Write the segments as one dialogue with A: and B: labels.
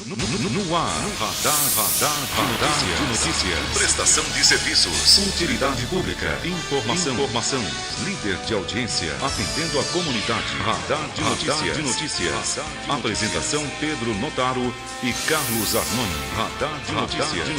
A: No ar, radar de notícias. Prestação de serviços. Utilidade pública. Informação. Líder de audiência. Atendendo a comunidade. Radar de notícias. Apresentação Pedro Notaro e Carlos Armani. Radar de notícias.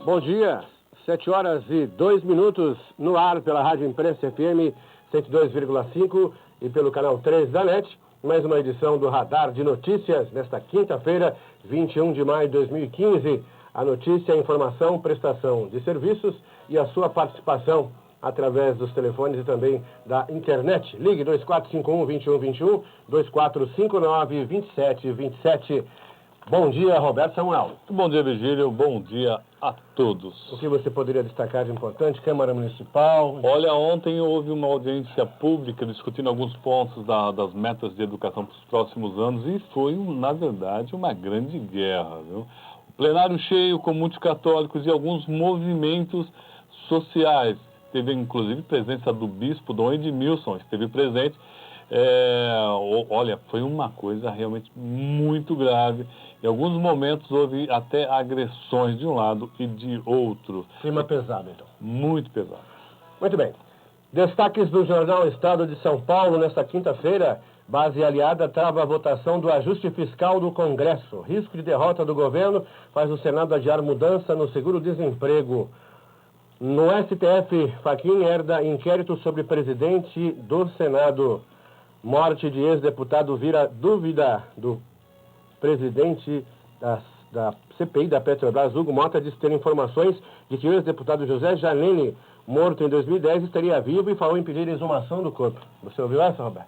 B: Bom dia, 7h02 no ar pela Rádio Imprensa FM 102,5 e pelo canal 3 da NET, mais uma edição do Radar de Notícias, nesta quinta-feira, 21 de maio de 2015. A notícia, a informação, prestação de serviços e a sua participação através dos telefones e também da internet. Ligue 2451-2121, 2459-2727. Bom dia, Roberto Samuel.
C: Bom dia, Virgílio. Bom dia a todos.
B: O que você poderia destacar de importante? Câmara Municipal?
C: Olha, ontem houve uma audiência pública discutindo alguns pontos das metas de educação para os próximos anos e foi, na verdade, uma grande guerra, viu? O plenário cheio com muitos católicos e alguns movimentos sociais. Teve, inclusive, presença do bispo Dom Edmilson, esteve presente. Olha, foi uma coisa realmente muito grave. Em alguns momentos houve até agressões de um lado e de outro.
B: Clima pesado, então.
C: Muito pesado.
B: Muito bem. Destaques do jornal Estado de São Paulo nesta quinta-feira. Base aliada trava a votação do ajuste fiscal do Congresso. Risco de derrota do governo faz o Senado adiar mudança no seguro-desemprego. No STF, Fachin herda inquérito sobre presidente do Senado. Morte de ex-deputado vira dúvida do presidente da CPI da Petrobras, Hugo Mota, diz ter informações de que o ex-deputado José Janine, morto em 2010, estaria vivo e falou em pedir exumação do corpo. Você ouviu essa, Roberto?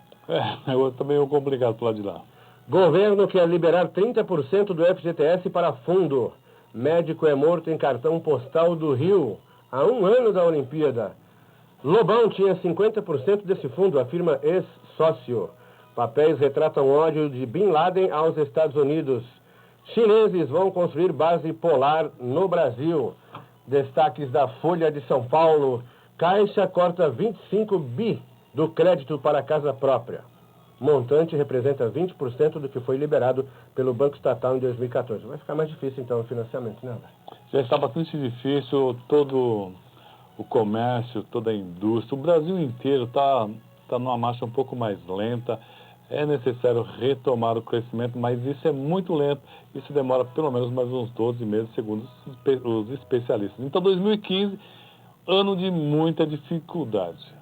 C: Eu também vou complicado pro lado de lá.
B: Governo quer liberar 30% do FGTS para fundo. Médico é morto em cartão postal do Rio há um ano da Olimpíada. Lobão tinha 50% desse fundo, afirma ex-sócio. Papéis retratam ódio de Bin Laden aos Estados Unidos. Chineses vão construir base polar no Brasil. Destaques da Folha de São Paulo. Caixa corta 25 bi do crédito para casa própria. Montante representa 20% do que foi liberado pelo Banco Estatal em 2014. Vai ficar mais difícil, então, o financiamento, né?
C: Já está bastante difícil todo o comércio, toda a indústria. O Brasil inteiro está numa marcha um pouco mais lenta. É necessário retomar o crescimento, mas isso é muito lento. Isso demora pelo menos mais uns 12 meses, segundo os especialistas. Então, 2015, ano de muita dificuldade.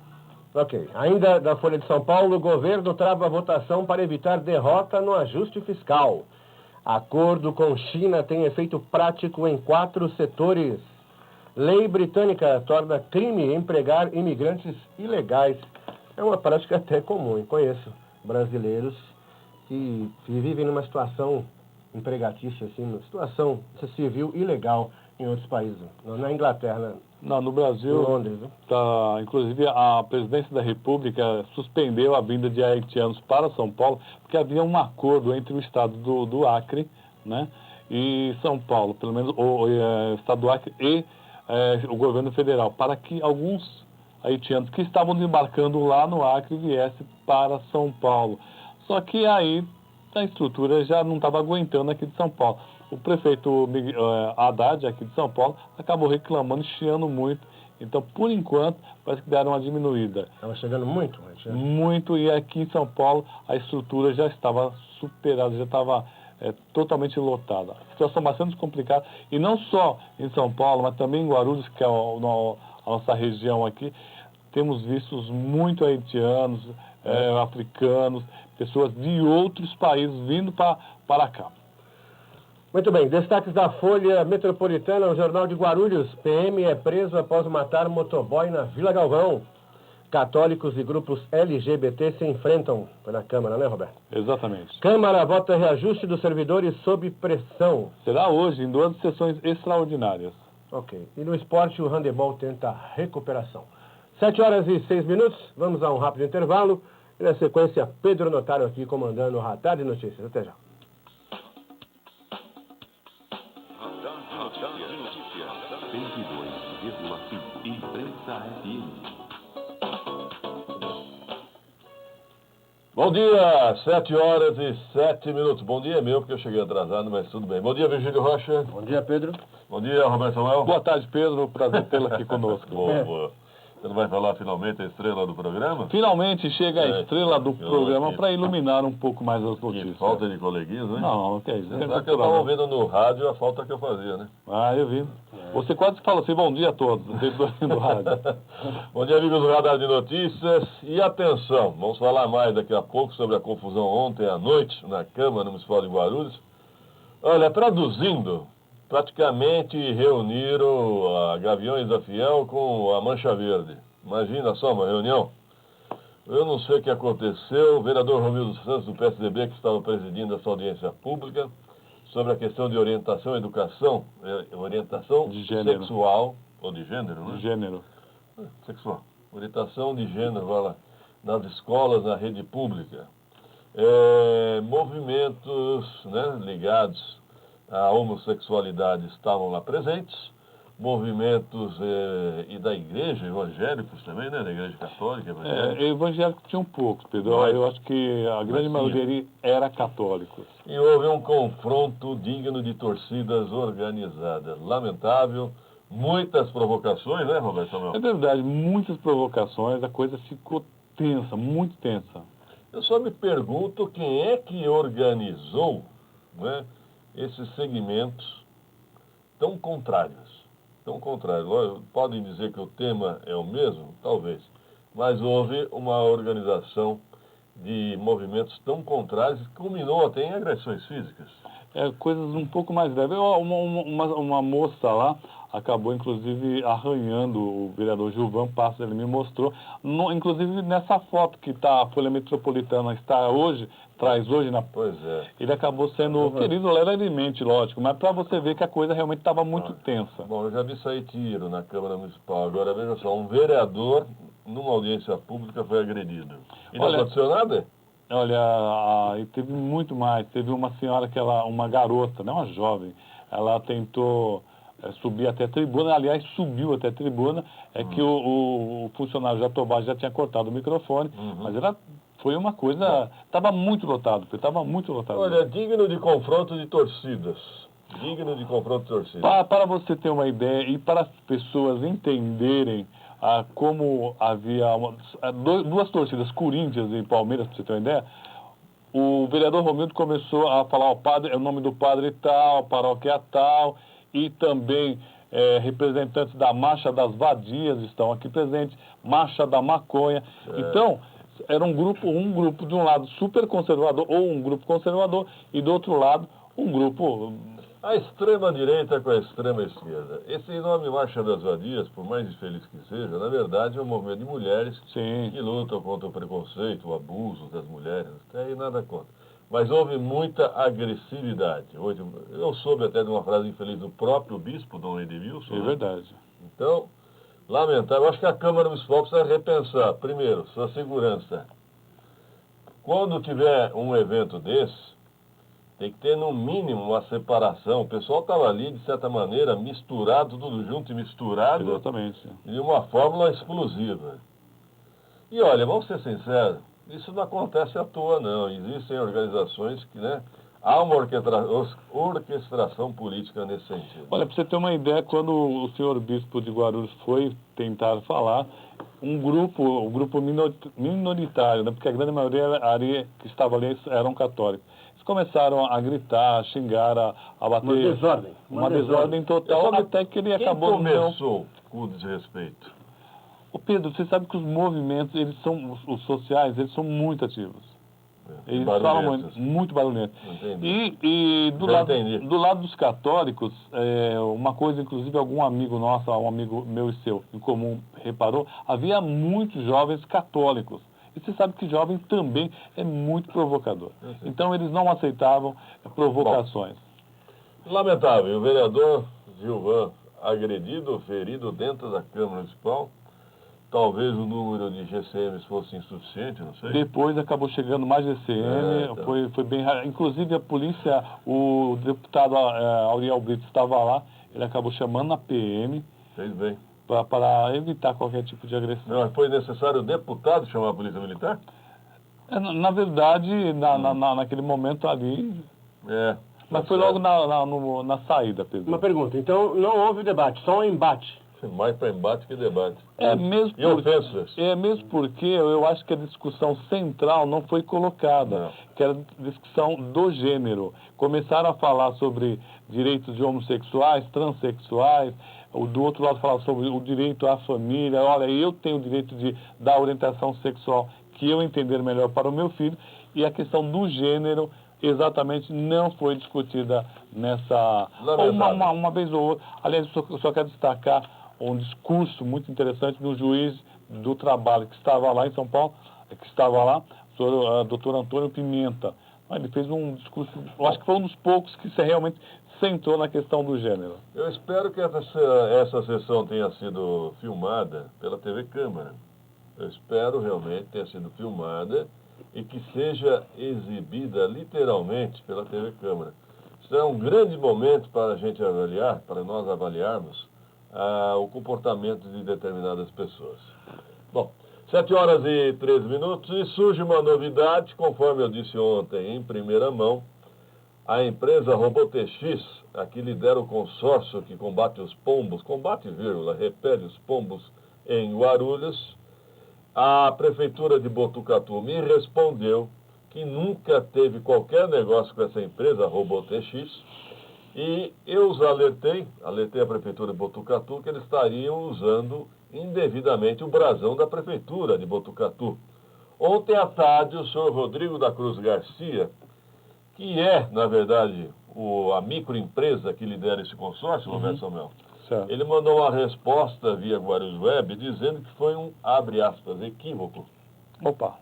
B: Ok. Ainda da Folha de São Paulo, o governo trava a votação para evitar derrota no ajuste fiscal. Acordo com China tem efeito prático em 4 setores. Lei britânica torna crime empregar imigrantes ilegais. É uma prática até comum, hein? Conheço brasileiros que vivem numa situação empregatícia, assim, numa situação civil ilegal em outros países. Na Inglaterra,
C: Não, no Brasil,
B: em Londres, né?
C: Inclusive a presidência da República suspendeu a vinda de haitianos para São Paulo, porque havia um acordo entre o estado do Acre, né, e São Paulo, pelo menos o estado do Acre e o governo federal, para que alguns haitianos que estavam desembarcando lá no Acre viessem para São Paulo. Só que aí a estrutura já não estava aguentando aqui de São Paulo. O prefeito Haddad, aqui de São Paulo, acabou reclamando, chiando muito. Então, por enquanto, parece que deram uma diminuída.
B: Estava chegando muito?
C: Muito, e aqui em São Paulo a estrutura já estava superada, já estava totalmente lotada. A situação bastante complicada, e não só em São Paulo, mas também em Guarulhos, que é a nossa região aqui, temos visto muito haitianos, africanos, pessoas de outros países vindo para cá.
B: Muito bem, destaques da Folha Metropolitana, o Jornal de Guarulhos. PM é preso após matar motoboy na Vila Galvão. Católicos e grupos LGBT se enfrentam na Câmara, né, Roberto?
C: Exatamente.
B: Câmara vota reajuste dos servidores sob pressão.
C: Será hoje, em 2 sessões extraordinárias.
B: Ok. E no esporte, o handebol tenta recuperação. 7h06, vamos a um rápido intervalo. E na sequência, Pedro Notaro aqui comandando o Radar de Notícias. Até já.
A: Radar de Notícias. 102,5. Imprensa FM.
D: Bom dia, 7h07. Bom dia meu, porque eu cheguei atrasado, mas tudo bem. Bom dia, Virgílio Rocha.
B: Bom dia, Pedro.
D: Bom dia, Roberto Samuel.
C: Boa tarde, Pedro. Prazer tê-lo aqui conosco.
D: Boa. Você não vai falar finalmente a estrela do programa?
C: Finalmente chega a estrela do programa
D: que-
C: para iluminar um pouco mais as
D: Que
C: notícias.
D: falta de coleguinhas, né?
C: Não, que é isso.
D: Você sabe que eu estava ouvindo no rádio a falta que eu fazia, né?
C: Ah, eu vi. Você quase fala assim, bom dia a todos, dentro do rádio.
D: Bom dia, amigos do Radar de Notícias. E atenção, vamos falar mais daqui a pouco sobre a confusão ontem à noite na Câmara Municipal de Guarulhos. Olha, traduzindo, praticamente reuniram a Gaviões da Fiel com a Mancha Verde. Imagina só uma reunião. Eu não sei o que aconteceu. O vereador Romildo Santos, do PSDB, que estava presidindo essa audiência pública, sobre a questão de orientação, educação, orientação
C: De gênero.
D: sexual, ou de gênero, né?
C: Gênero.
D: Sexual. Orientação de gênero, vai lá, nas escolas, na rede pública. Movimentos, né, ligados à homossexualidade estavam lá presentes. Movimentos e da igreja, evangélicos também, né? Da igreja católica, evangélica.
C: Evangélico tinha um pouco, Pedro.
D: Mas-
C: Eu acho que a grande
D: mas tinha.
C: maioria era católicos.
D: E houve um confronto digno de torcidas organizadas. Lamentável. Muitas provocações, né, Roberto
C: É
D: Samuel?
C: verdade, muitas provocações, a coisa ficou tensa, muito tensa.
D: Eu só me pergunto quem é que organizou, né, esses segmentos tão contrários. Tão contrários. Podem dizer que o tema é o mesmo? Talvez. Mas houve uma organização de movimentos tão contrários que culminou até em agressões físicas.
C: Coisas um pouco mais leves. Uma moça lá acabou, inclusive, arranhando o vereador Gilvan Passos, ele me mostrou. Inclusive, nessa foto que a Folha Metropolitana traz hoje,
D: Pois é.
C: ele acabou sendo ferido levemente, lógico, mas para você ver que a coisa realmente estava muito tensa.
D: Bom, eu já vi sair tiro na Câmara Municipal. Agora, veja só, um vereador, numa audiência pública, foi agredido. E não
C: Olha-
D: aconteceu nada?
C: Olha, e teve muito mais. Teve uma senhora, uma garota, né, uma jovem, ela tentou subir até a tribuna, aliás, subiu até a tribuna, que o funcionário Jatobá já tinha cortado o microfone, mas foi uma coisa, estava muito lotado, estava muito lotado.
D: Olha, digno de confronto de torcidas. Digno de confronto de torcidas.
C: Para você ter uma ideia e para as pessoas entenderem como havia duas torcidas, Corinthians e Palmeiras, para você ter uma ideia, o vereador Romildo começou a falar o nome do padre tal, paróquia tal, e também representantes da Marcha das Vadias estão aqui presentes, Marcha da Maconha. Então, era um grupo de um lado super conservador, ou um grupo conservador, e do outro lado, um grupo...
D: A extrema-direita com a extrema-esquerda. Esse nome Marcha das Vadias, por mais infeliz que seja, na verdade é um movimento de mulheres
C: Sim.
D: que lutam contra o preconceito, o abuso das mulheres, até aí nada contra. Mas houve muita agressividade. Eu soube até de uma frase infeliz do próprio bispo, Dom Edmilson.
C: É verdade.
D: Então, lamentável. Eu acho que a Câmara Municipal precisa repensar, primeiro, sua segurança. Quando tiver um evento desse, tem que ter, no mínimo, uma separação. O pessoal estava ali, de certa maneira, misturado, tudo junto e misturado,
C: Exatamente.
D: de uma fórmula explosiva. E olha, vamos ser sinceros, isso não acontece à toa, não. Existem organizações que, né, há uma orquestração política nesse sentido.
C: Olha, para você ter uma ideia, quando o senhor bispo de Guarulhos foi tentar falar, um grupo minoritário, né, porque a grande maioria que estava ali eram católicos, eles começaram a gritar, a xingar, a bater...
B: Uma desordem.
C: Uma desordem total, até que ele acabou...
D: Quem começou com o desrespeito?
C: Ô Pedro, você sabe que os movimentos, os sociais, eles são muito ativos. Eles falam muito barulhentos.
D: Entendi.
C: E
D: Entendi.
C: do lado dos católicos, uma coisa, inclusive, algum amigo nosso, um amigo meu e seu em comum reparou, havia muitos jovens católicos. E você sabe que jovem também é muito provocador. Então, eles não aceitavam provocações.
D: Lamentável. O vereador Gilvan agredido, ferido dentro da Câmara Municipal. Talvez o número de GCMs fosse insuficiente, não sei.
C: Depois acabou chegando mais GCM,
D: então.
C: foi bem raro. Inclusive a polícia, o deputado Auriel Brito estava lá, ele acabou chamando a PM.
D: Fez bem.
C: para evitar qualquer tipo de agressão.
D: Não, foi necessário o deputado chamar a polícia militar?
C: Na verdade, naquele momento ali... Mas foi logo na saída, Pedro.
B: Uma pergunta, então não houve debate, só um embate.
D: Mais para embate que debate.
C: E ofensas? Mesmo porque eu acho que a discussão central não foi colocada, que era a discussão do gênero. Começaram a falar sobre direitos de homossexuais, transexuais, do outro lado falar sobre o direito à família. Olha, eu tenho o direito de dar orientação sexual que eu entender melhor para o meu filho, e a questão do gênero exatamente não foi discutida nessa... Uma vez ou outra. Aliás, eu só quero destacar um discurso muito interessante do juiz do trabalho que estava lá em São Paulo, o doutor Antônio Pimenta. Ele fez um discurso, eu acho que foi um dos poucos que realmente centrou na questão do gênero.
D: Eu espero que essa sessão tenha sido filmada pela TV Câmara. Eu espero realmente tenha sido filmada e que seja exibida literalmente pela TV Câmara. Isso é um grande momento para a gente avaliar, para nós avaliarmos o comportamento de determinadas pessoas. Bom, 7h13 e surge uma novidade, conforme eu disse ontem em primeira mão. A empresa RoboTX, a que lidera o consórcio que combate os pombos, repele os pombos em Guarulhos, a Prefeitura de Botucatu me respondeu que nunca teve qualquer negócio com essa empresa, RoboTX, e eu os alertei a Prefeitura de Botucatu que eles estariam usando indevidamente o brasão da Prefeitura de Botucatu. Ontem à tarde, o senhor Rodrigo da Cruz Garcia, que é, na verdade, a microempresa que lidera esse consórcio, Roberto Samuel, ele mandou uma resposta via Guarulhos Web dizendo que foi um, abre aspas, equívoco.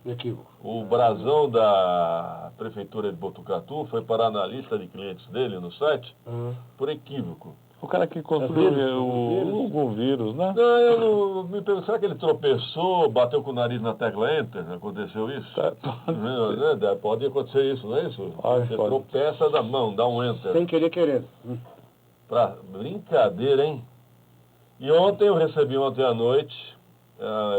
B: Equívoco.
D: O brasão da Prefeitura de Botucatu foi parar na lista de clientes dele no site por equívoco.
C: O cara que construiu o vírus, né?
D: Não, eu não me pergunto, será que ele tropeçou, bateu com o nariz na tecla Enter? Aconteceu isso? Pode acontecer isso, não é isso? Você tropeça da mão, dá um Enter.
B: Sem querer, querendo.
D: Brincadeira, hein? E ontem eu recebi, ontem à noite,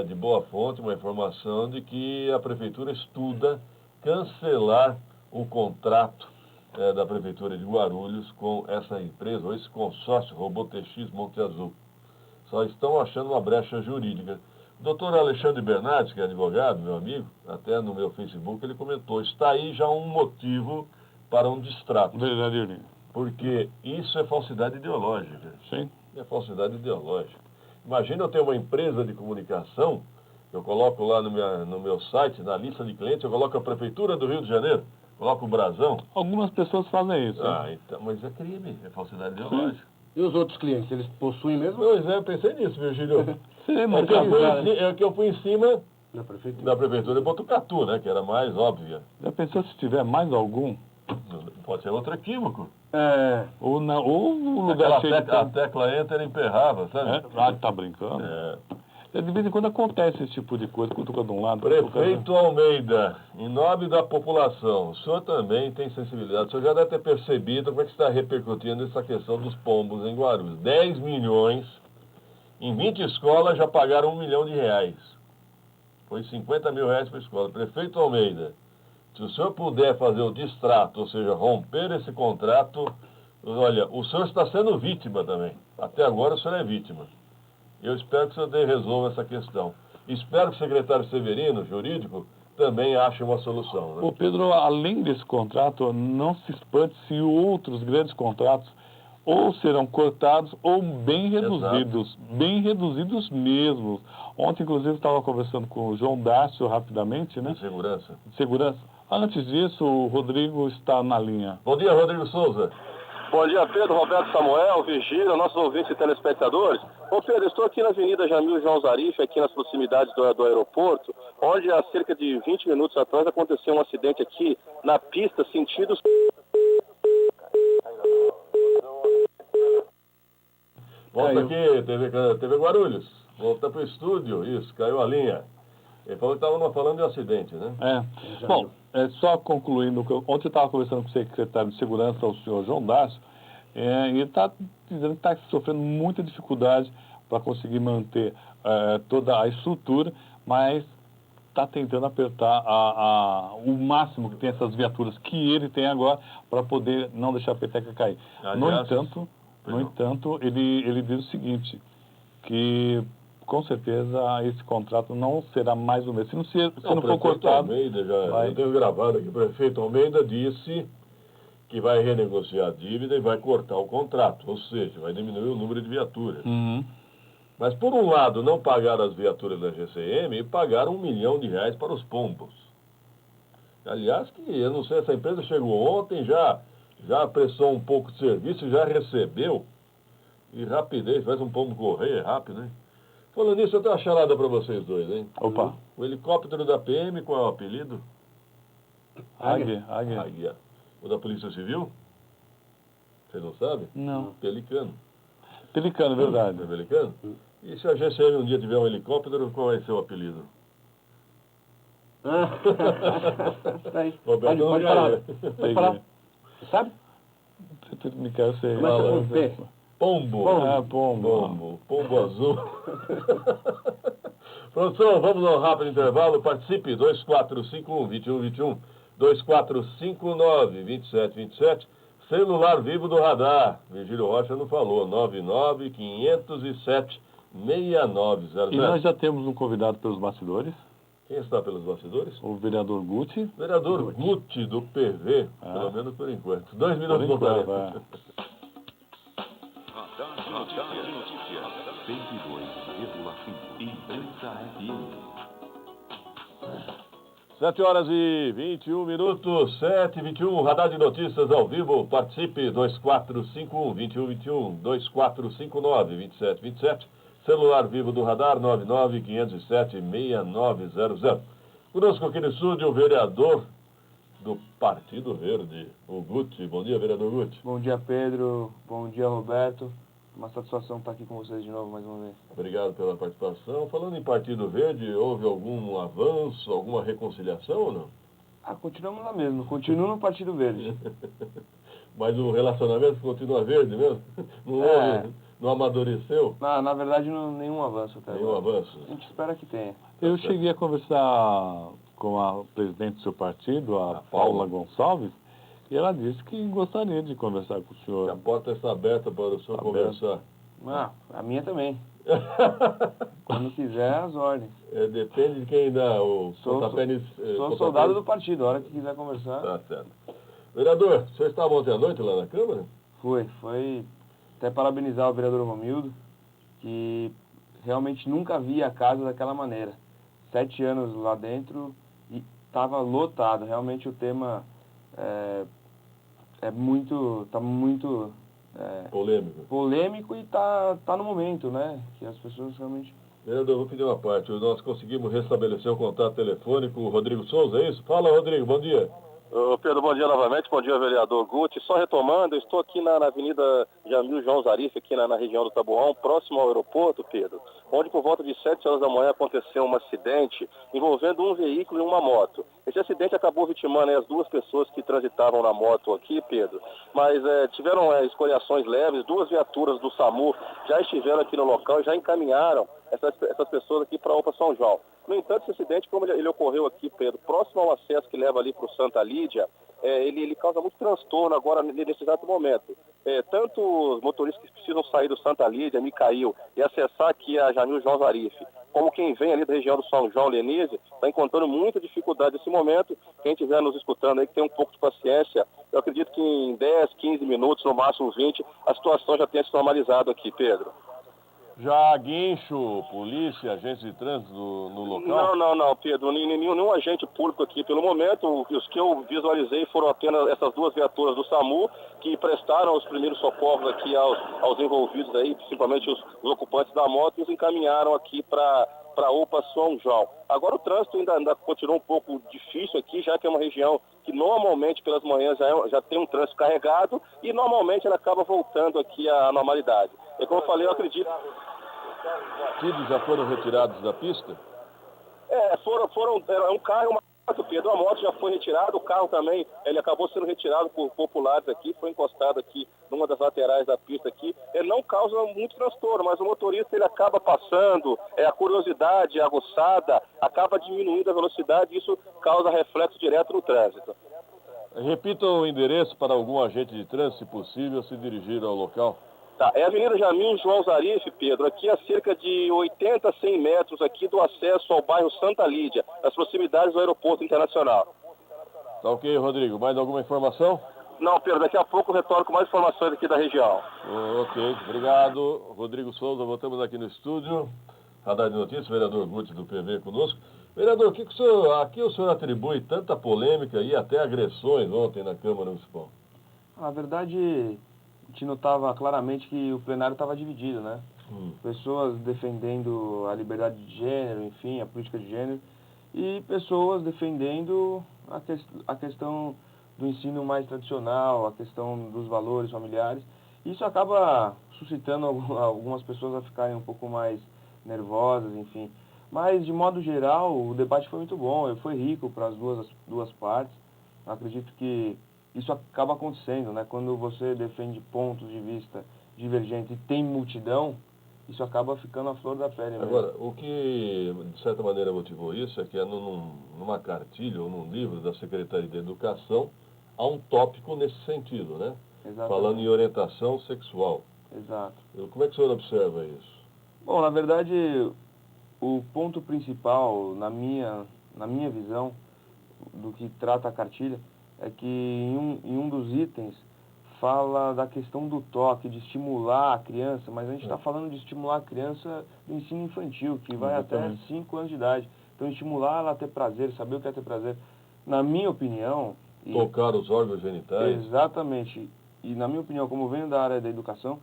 D: de boa fonte, uma informação de que a Prefeitura estuda cancelar o contrato da Prefeitura de Guarulhos com essa empresa, ou esse consórcio RoboTX Monte Azul. Só estão achando uma brecha jurídica. O doutor Alexandre Bernardes, que é advogado, meu amigo, até no meu Facebook, ele comentou, está aí já um motivo para um distrato.
C: Verdade.
D: Porque isso é falsidade ideológica.
C: Sim.
D: É falsidade ideológica. Imagina eu ter uma empresa de comunicação, eu coloco lá no meu site, na lista de clientes, eu coloco a Prefeitura do Rio de Janeiro, coloco o brasão.
C: Algumas pessoas fazem isso.
D: Então, mas é crime, é falsidade ideológica.
B: E os outros clientes, eles possuem mesmo?
D: Pois é, eu pensei nisso, Virgílio. Que eu fui em cima da Prefeitura de Botucatu, né, que era mais óbvia.
C: Já pensou se tiver mais algum?
D: Pode ser outro equívoco.
C: Ou o lugar cheio
D: a tecla Enter emperrava, sabe?
C: Tá brincando? De vez em quando acontece esse tipo de coisa, cutuca de um lado.
D: Prefeito Almeida, em nome da população, o senhor também tem sensibilidade, o senhor já deve ter percebido como é que está repercutindo essa questão dos pombos em Guarulhos. 10 milhões, em 20 escolas já pagaram R$1 milhão. Foi 50 mil reais para a escola. Prefeito Almeida, se o senhor puder fazer o distrato, ou seja, romper esse contrato, olha, o senhor está sendo vítima também. Até agora o senhor é vítima. Eu espero que o senhor resolva essa questão. Espero que o secretário Severino, jurídico, também ache uma solução. Né?
C: Ô Pedro, além desse contrato, não se espante se outros grandes contratos ou serão cortados ou bem reduzidos. Bem reduzidos mesmo. Ontem, inclusive, estava conversando com o João Dácio rapidamente, né?
D: De segurança.
C: Segurança. Antes disso, o Rodrigo está na linha.
D: Bom dia, Rodrigo Souza.
E: Bom dia, Pedro, Roberto Samuel, Virgílio, nossos ouvintes e telespectadores. Ô Pedro, estou aqui na Avenida Jamil João Zarif, aqui nas proximidades do aeroporto, onde há cerca de 20 minutos atrás aconteceu um acidente aqui na pista, sentido...
D: Volta aqui, TV Guarulhos. Volta para o estúdio, isso, caiu a linha. Ele falou que estava falando de um acidente, né?
C: Bom, só concluindo, ontem eu estava conversando com o secretário de Segurança, o senhor João Dácio, e ele está dizendo que está sofrendo muita dificuldade para conseguir manter toda a estrutura, mas está tentando apertar o máximo que tem essas viaturas que ele tem agora para poder não deixar a peteca cair.
D: Aliás,
C: No entanto, ele diz o seguinte, que com certeza esse contrato não será mais o mesmo. Se não for cortado...
D: Almeida, eu tenho gravado aqui, o prefeito Almeida disse que vai renegociar a dívida e vai cortar o contrato, ou seja, vai diminuir o número de viaturas.
C: Uhum.
D: Mas, por um lado, não pagaram as viaturas da GCM e pagaram R$1 milhão para os pombos. Aliás, que eu não sei, essa empresa chegou ontem, já prestou um pouco de serviço, já recebeu. E rapidez, faz um pombo correr, é rápido, hein? Falando nisso, eu tenho uma charada para vocês dois, hein?
C: Opa.
D: O helicóptero da PM, qual é o apelido?
C: Águia.
D: Águia. O da Polícia Civil? Vocês não sabem?
C: Não.
D: Pelicano.
C: Pelicano, verdade.
D: É pelicano? E se a GCM um dia tiver um helicóptero, qual vai ser o apelido? Roberto,
B: pode falar. Pode falar. Sabe?
C: Me quero ser...
B: Começa com P.
D: Pombo.
C: Pombo.
D: Pombo azul. Produção, vamos a um rápido intervalo. Participe, 2451-2121, 2459-2727. Celular vivo do radar. Virgílio Rocha não falou. 99-507-6900.
C: E nós já temos um convidado pelos bastidores.
D: Quem está pelos bastidores?
C: O vereador Guti.
D: Vereador Guti, do PV. Pelo menos por enquanto. 2 minutos de tarefa.
A: Radar de notícia. 102,5. Imprensa FM.
D: 7h21, 7h21, Radar de Notícias ao vivo. Participe, 2451-2121, 2459-2727. Celular vivo do Radar, 99-507-6900. Conosco aqui no estúdio, o vereador do Partido Verde, o Guti. Bom dia, vereador Guti.
F: Bom dia, Pedro. Bom dia, Roberto. Uma satisfação estar aqui com vocês de novo mais uma vez.
D: Obrigado pela participação. Falando em Partido Verde, houve algum avanço, alguma reconciliação ou não?
F: Continuamos lá mesmo. Continuo no Partido Verde.
D: Mas o relacionamento continua verde mesmo? Não amadureceu?
F: Na verdade, nenhum avanço até agora.
D: Nenhum avanço?
F: A gente espera que tenha.
C: Eu cheguei a conversar com a presidente do seu partido, a Paula Gonçalves, e ela disse que gostaria de conversar com o senhor.
D: A porta está aberta para o senhor conversar.
F: A minha também. Quando quiser, as ordens.
D: Depende de quem dá o pontapé.
F: Sou soldado do partido, a hora que quiser conversar.
D: Tá certo. Vereador, o senhor estava ontem à noite lá na Câmara?
F: Foi até parabenizar o vereador Romildo, que realmente nunca via a casa daquela maneira. 7 anos lá dentro e estava lotado. Realmente o tema tá muito polêmico e tá no momento, né? Que as pessoas realmente...
D: Vereador, vou pedir uma parte. Nós conseguimos restabelecer o contato telefônico com o Rodrigo Souza, é isso? Fala, Rodrigo, bom dia.
E: Pedro, bom dia novamente, bom dia, vereador Guti. Só retomando, eu estou aqui na Avenida Jamil João Zarif, aqui na região do Taboão, próximo ao aeroporto, Pedro, onde por volta de 7 horas da manhã aconteceu um acidente envolvendo um veículo e uma moto. Esse acidente acabou vitimando as 2 pessoas que transitavam na moto aqui, Pedro, mas tiveram escoriações leves. 2 viaturas do SAMU já estiveram aqui no local e já encaminharam essas pessoas aqui para a UPA São João. No entanto, esse acidente, como ele ocorreu aqui, Pedro, próximo ao acesso que leva ali para o Santa Lídia, ele causa muito transtorno agora nesse exato momento. Tanto os motoristas que precisam sair do Santa Lídia, Micail, e acessar aqui a Jamil João Zarif, como quem vem ali da região do São João, Lenise, está encontrando muita dificuldade nesse momento. Quem estiver nos escutando aí, que tem um pouco de paciência, eu acredito que em 10, 15 minutos, no máximo 20, a situação já tenha se normalizado aqui, Pedro.
D: Já guincho, polícia, agentes de trânsito no local?
E: Não, Pedro. Nenhum agente público aqui. Pelo momento, os que eu visualizei foram apenas essas 2 viaturas do SAMU que prestaram os primeiros socorros aqui aos envolvidos aí, principalmente os ocupantes da moto, e os encaminharam aqui para a UPA São João. Agora o trânsito ainda continua um pouco difícil aqui, já que é uma região que normalmente pelas manhãs já tem um trânsito carregado e normalmente ela acaba voltando aqui à normalidade. E como eu falei, eu acredito...
D: Filhos já foram retirados da pista?
E: Foram um carro e uma moto, Pedro. A moto já foi retirada, o carro também, ele acabou sendo retirado por populares aqui, foi encostado aqui numa das laterais da pista aqui, ele não causa muito transtorno, mas o motorista ele acaba passando, a curiosidade aguçada, acaba diminuindo a velocidade e isso causa reflexo direto no trânsito.
D: Repita o endereço para algum agente de trânsito, se possível, se dirigir ao local.
E: Tá, é a Avenida Jamil João Zarif, Pedro, aqui a cerca de 80 a 100 metros aqui do acesso ao bairro Santa Lídia, nas proximidades do Aeroporto Internacional.
D: Tá ok, Rodrigo. Mais alguma informação?
E: Não, Pedro, daqui a pouco eu retorno com mais informações aqui da região.
D: Ok, obrigado. Rodrigo Souza, voltamos aqui no estúdio. Radar de Notícias, vereador Guti do PV conosco. Vereador, o que o senhor atribui tanta polêmica e até agressões ontem na Câmara Municipal?
F: Na verdade, a gente notava claramente que o plenário estava dividido, né? Pessoas defendendo a liberdade de gênero, enfim, a política de gênero, e pessoas defendendo a questão do ensino mais tradicional, a questão dos valores familiares. Isso acaba suscitando algumas pessoas a ficarem um pouco mais nervosas, enfim. Mas, de modo geral, o debate foi muito bom, foi rico para as duas partes. Acredito que isso acaba acontecendo, né? Quando você defende pontos de vista divergentes e tem multidão, isso acaba ficando à flor da pele mesmo.
D: Agora, o que, de certa maneira, motivou isso é que numa cartilha ou num livro da Secretaria de Educação há um tópico nesse sentido, né?
F: Exatamente.
D: Falando em orientação sexual.
F: Exato.
D: Como é que o senhor observa isso?
F: Bom, na verdade, o ponto principal, na minha visão, do que trata a cartilha, é que em um dos itens fala da questão do toque, de estimular a criança, mas a gente está falando de estimular a criança do ensino infantil, que vai até 5 anos de idade. Então, estimular ela a ter prazer, saber o que é ter prazer. Na minha opinião...
D: Tocar os órgãos genitais?
F: Exatamente. E na minha opinião, como venho da área da educação,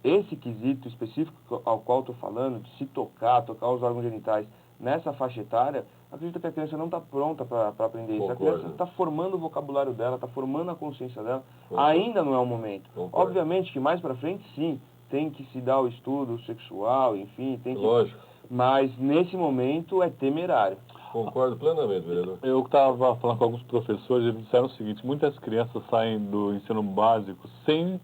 F: esse quesito específico ao qual estou falando, de se tocar os órgãos genitais nessa faixa etária, acredito que a criança não está pronta para aprender isso. A criança está formando o vocabulário dela, está formando a consciência dela. Ainda não é o momento. Obviamente que mais para frente, sim, tem que se dar o estudo sexual, enfim, tem que...
D: Lógico.
F: Mas nesse momento é temerário.
D: Concordo plenamente, vereador.
C: Eu estava falando com alguns professores e eles disseram o seguinte: muitas crianças saem do ensino básico sem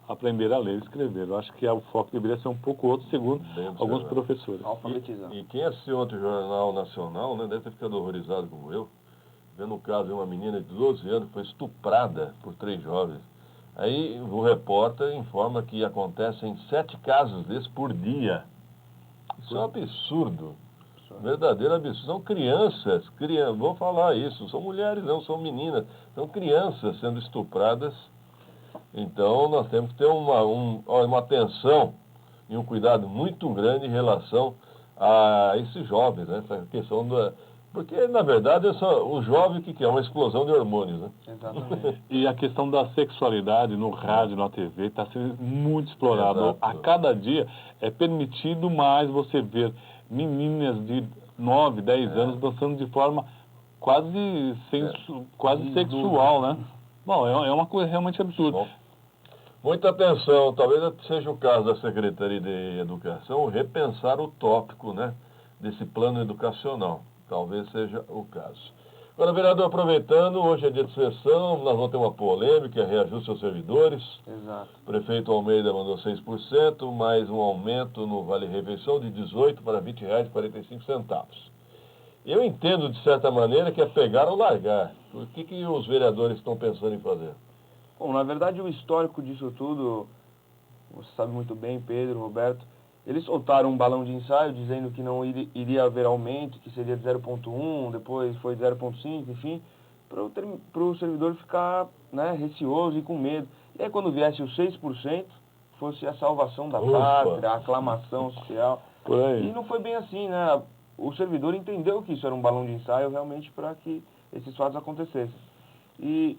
C: aprender a ler e escrever. Eu acho que o foco deveria ser um pouco outro, segundo alguns professores.
F: Alfabetizar.
D: E quem assistiu ontem o Jornal Nacional, né, deve ter ficado horrorizado como eu, vendo o caso de uma menina de 12 anos que foi estuprada por 3 jovens. Aí o repórter informa que acontecem 7 casos desses por dia. Isso é um absurdo. Verdadeiro absurdo. São crianças, vou falar isso, são mulheres, não são meninas, são crianças sendo estupradas. Então nós temos que ter uma atenção e um cuidado muito grande em relação a esses jovens, né? Essa questão porque, na verdade, o jovem, o que é? Uma explosão de hormônios, né?
F: Exatamente.
C: E a questão da sexualidade no rádio, na TV, está sendo muito explorado.
D: Exato.
C: A cada dia é permitido mais você ver meninas de 9, 10 anos dançando de forma quase sexual, né? Bom, é uma coisa realmente absurda.
D: Bom, muita atenção, talvez seja o caso da Secretaria de Educação repensar o tópico, né, desse plano educacional. Talvez seja o caso. Agora, vereador, aproveitando, hoje é dia de sessão, nós vamos ter uma polêmica, reajuste aos servidores.
F: Exato.
D: O prefeito Almeida mandou 6%, mais um aumento no Vale-Refeição de R$ 18 para R$ 20,45. Eu entendo, de certa maneira, que é pegar ou largar. O que os vereadores estão pensando em fazer?
F: Bom, na verdade, o histórico disso tudo, você sabe muito bem, Pedro, Roberto, eles soltaram um balão de ensaio dizendo que não iria haver aumento, que seria de 0,1, depois foi de 0,5, enfim, para o servidor ficar, né, receoso e com medo. E aí quando viesse os 6%, fosse a salvação da pátria, a aclamação social. E não foi bem assim, né? O servidor entendeu que isso era um balão de ensaio realmente para que esses fatos acontecessem. E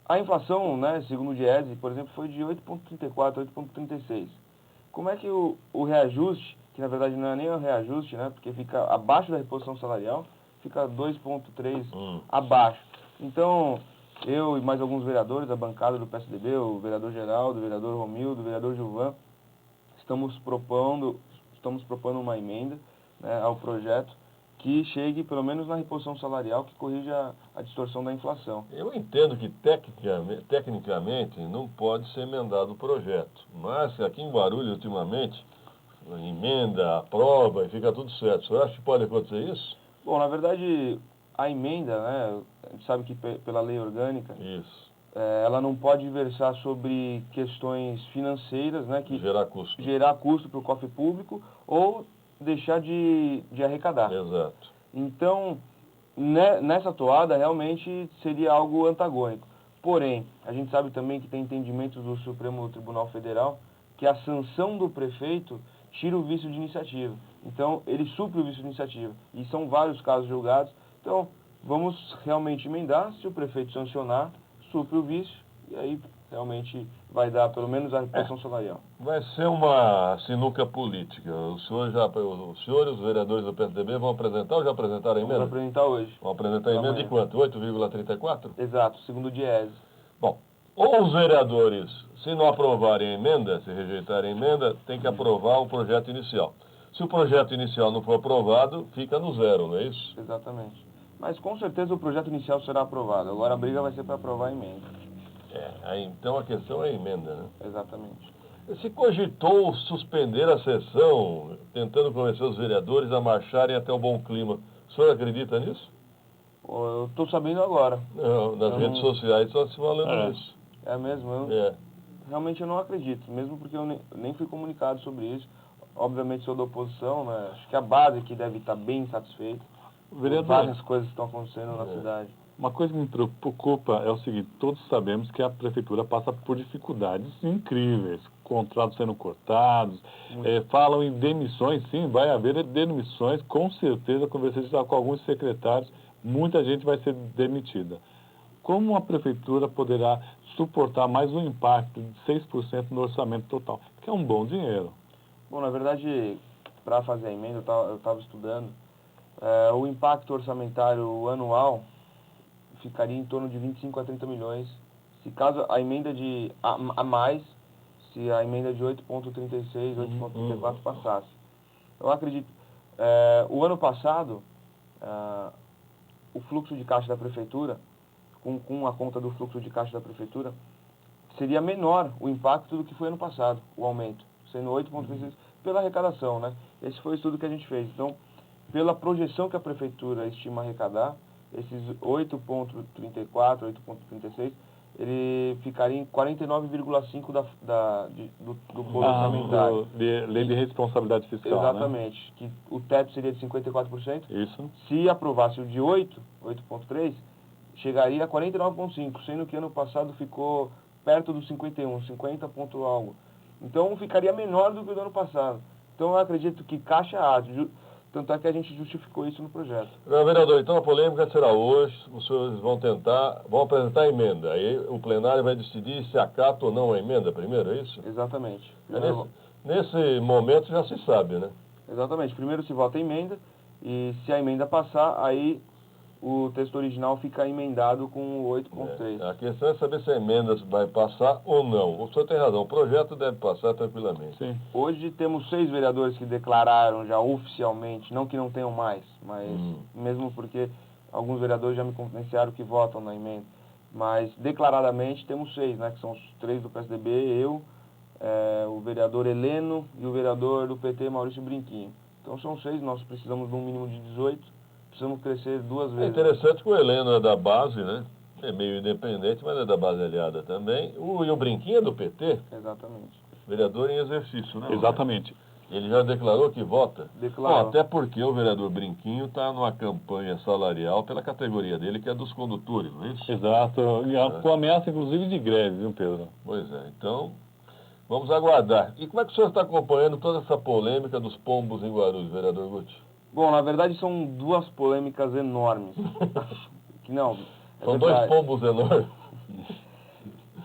F: a inflação, né, segundo o Diese, por exemplo, foi de 8,34, 8,36. Como é que o reajuste, que na verdade não é nem o reajuste, né, porque fica abaixo da reposição salarial, fica 2,3 abaixo. Então, eu e mais alguns vereadores, a bancada do PSDB, o vereador Geraldo, o vereador Romildo, o vereador Gilvan, estamos propondo uma emenda, né, ao projeto que chegue pelo menos na reposição salarial que corrija a distorção da inflação.
D: Eu entendo que tecnicamente não pode ser emendado o projeto, mas aqui em Guarulhos, ultimamente, emenda, aprova e fica tudo certo. Você acha que pode acontecer isso?
F: Bom, na verdade, a emenda, né, a gente sabe que pela lei orgânica,
D: Isso.
F: ela não pode versar sobre questões financeiras, né, que
D: Gerar custo
F: para o cofre público ou deixar de arrecadar.
D: Exato.
F: Então, nessa toada, realmente seria algo antagônico. Porém, a gente sabe também que tem entendimentos do Supremo Tribunal Federal que a sanção do prefeito tira o vício de iniciativa. Então, ele supre o vício de iniciativa. E são vários casos julgados. Então, vamos realmente emendar. Se o prefeito sancionar, supre o vício. E aí, realmente, vai dar pelo menos a reposição salarial.
D: Vai ser uma sinuca política. Os senhores e os vereadores do PSDB vão apresentar ou já apresentaram a emenda?
F: Vamos apresentar hoje.
D: Vão apresentar a emenda de quanto? 8,34?
F: Exato, segundo o Diese.
D: Bom, ou os vereadores, se não aprovarem a emenda, se rejeitarem a emenda, tem que aprovar o projeto inicial. Se o projeto inicial não for aprovado, fica no zero, não é isso?
F: Exatamente. Mas com certeza o projeto inicial será aprovado. Agora a briga vai ser para aprovar a emenda.
D: Então a questão é a emenda, né?
F: Exatamente.
D: Se cogitou suspender a sessão, tentando convencer os vereadores a marcharem até o bom clima. O senhor acredita nisso?
F: Eu estou sabendo agora.
D: Não, nas redes sociais só se falando nisso.
F: É mesmo? Realmente eu não acredito, mesmo porque eu nem fui comunicado sobre isso. Obviamente sou da oposição, né? Acho que a base aqui deve estar bem satisfeita. Várias coisas estão acontecendo na cidade.
C: Uma coisa que me preocupa é o seguinte, todos sabemos que a prefeitura passa por dificuldades incríveis, contratos sendo cortados, falam em demissões, sim, vai haver demissões, com certeza, conversei já com alguns secretários, muita gente vai ser demitida. Como a prefeitura poderá suportar mais um impacto de 6% no orçamento total, que é um bom dinheiro?
F: Bom, na verdade, para fazer a emenda, eu estava estudando, o impacto orçamentário anual ficaria em torno de 25 a 30 milhões, se caso a emenda a mais, se a emenda de 8,36, 8,34 passasse. Eu acredito, o ano passado, o fluxo de caixa da prefeitura, com a conta do fluxo de caixa da prefeitura, seria menor o impacto do que foi ano passado, o aumento, sendo 8,36 pela arrecadação, né? Esse foi o estudo que a gente fez. Então, pela projeção que a prefeitura estima arrecadar, esses 8,34, 8,36, ele ficaria em 49,5% do bolo orçamentário.
C: Lei de responsabilidade fiscal,
F: exatamente,
C: né?
F: Que o teto seria de 54%.
C: Isso.
F: Se aprovasse o de 8,3, chegaria a 49,5%, sendo que ano passado ficou perto dos 51, 50 ponto algo. Então ficaria menor do que o do ano passado. Então eu acredito que caixa há. Tanto é que a gente justificou isso no projeto.
D: Vereador, então a polêmica será hoje, os senhores vão apresentar a emenda. Aí o plenário vai decidir se acata ou não a emenda primeiro, é isso?
F: Exatamente.
D: Nesse momento já se sabe, né?
F: Exatamente. Primeiro se vota a emenda e se a emenda passar, aí o texto original fica emendado com o 8,3.
D: A questão é saber se a emenda vai passar ou não. O senhor tem razão, o projeto deve passar tranquilamente.
C: Sim.
F: Hoje temos 6 vereadores que declararam já oficialmente, não que não tenham mais, mas mesmo porque alguns vereadores já me confidenciaram que votam na emenda. Mas declaradamente temos 6, né, que são os 3 do PSDB, eu, o vereador Heleno e o vereador do PT, Maurício Brinquinho. Então são 6, nós precisamos de um mínimo de 18. Precisamos crescer 2 vezes.
D: É interessante que o Heleno é da base, né? É meio independente, mas é da base aliada também. E o Brinquinho é do PT?
F: Exatamente.
D: Vereador em exercício, né?
C: Exatamente.
D: Ele já declarou que vota?
F: Declarou.
D: Bom, até porque o vereador Brinquinho está numa campanha salarial pela categoria dele, que é dos condutores, não é isso?
C: Exato. E com ameaça, inclusive, de greve, viu, Pedro?
D: Pois é. Então, vamos aguardar. E como é que o senhor está acompanhando toda essa polêmica dos pombos em Guarulhos, vereador Guti?
F: Bom, na verdade são 2 polêmicas enormes.
D: São 2 pombos enormes.